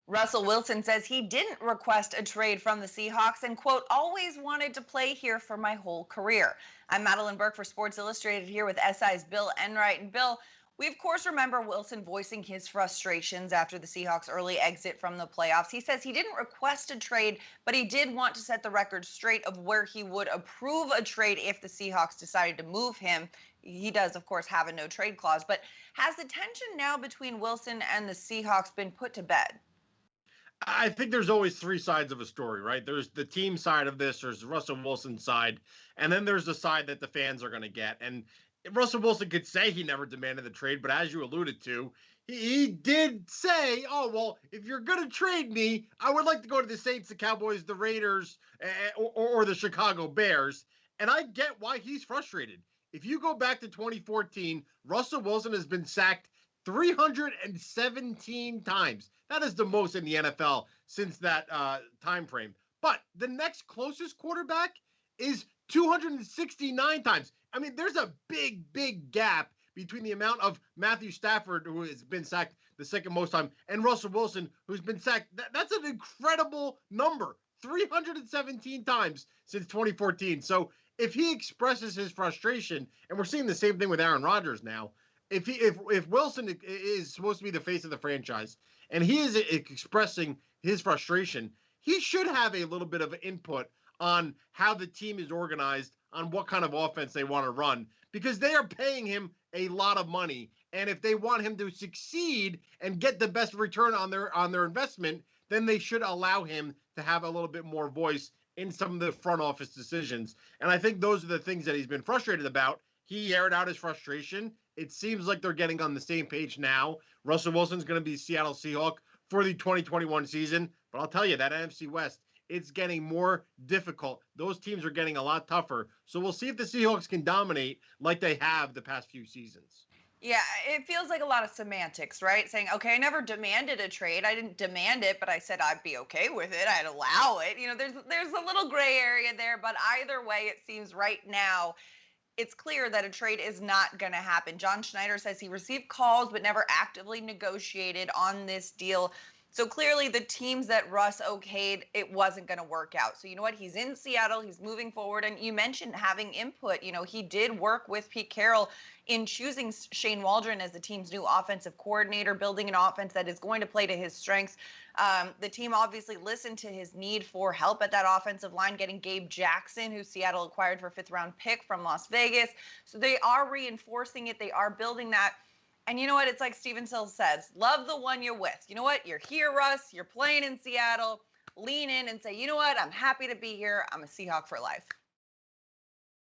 Russell Wilson says he didn't request a trade from the Seahawks and, quote, always wanted to play here for my whole career. I'm Madelyn Burke for Sports Illustrated here with SI's Bill Enright. And Bill, we of course remember Wilson voicing his frustrations after the Seahawks' early exit from the playoffs. He says he didn't request a trade, but he did want to set the record straight of where he would approve a trade if the Seahawks decided to move him. He does, of course, have a no trade clause. But has the tension now between Wilson and the Seahawks been put to bed? I think there's always three sides of a story, right? There's the team side of this, there's Russell Wilson's side, and then there's the side that the fans are going to get. And Russell Wilson could say he never demanded the trade, but as you alluded to, he did say, oh, well, if you're going to trade me, I would like to go to the Saints, the Cowboys, the Raiders, or the Chicago Bears. And I get why he's frustrated. If you go back to 2014, Russell Wilson has been sacked 317 times. That is the most in the NFL since that time frame. But the next closest quarterback is 269 times. I mean, there's a big gap between the amount of Matthew Stafford, who has been sacked the second most time, and Russell Wilson, who's been sacked. That's an incredible number, 317 times since 2014. So if he expresses his frustration, and we're seeing the same thing with Aaron Rodgers now, if Wilson is supposed to be the face of the franchise and he is expressing his frustration, he should have a little bit of input on how the team is organized, on what kind of offense they want to run, because they are paying him a lot of money. And if they want him to succeed and get the best return on their investment, then they should allow him to have a little bit more voice in some of the front office decisions. And I think those are the things that he's been frustrated about. He aired out his frustration. It seems like they're getting on the same page now. Russell Wilson's going to be Seattle Seahawk for the 2021 season. But I'll tell you, that NFC West, it's getting more difficult. Those teams are getting a lot tougher. So we'll see if the Seahawks can dominate like they have the past few seasons. Yeah, it feels like a lot of semantics, right? Saying, okay, I never demanded a trade. I didn't demand it, but I said I'd be okay with it. I'd allow it. There's a little gray area there, but either way, it seems right now it's clear that a trade is not going to happen. John Schneider says he received calls but never actively negotiated on this deal. So clearly the teams that Russ okayed, it wasn't going to work out. So you know what? He's in Seattle. He's moving forward. And you mentioned having input. He did work with Pete Carroll in choosing Shane Waldron as the team's new offensive coordinator, building an offense that is going to play to his strengths. The team obviously listened to his need for help at that offensive line, getting Gabe Jackson, who Seattle acquired for a fifth-round pick from Las Vegas. So they are reinforcing it. They are building that. And you know what? It's like Steven Sills says, love the one you're with. You know what? You're here, Russ. You're playing in Seattle. Lean in and say, you know what? I'm happy to be here. I'm a Seahawk for life.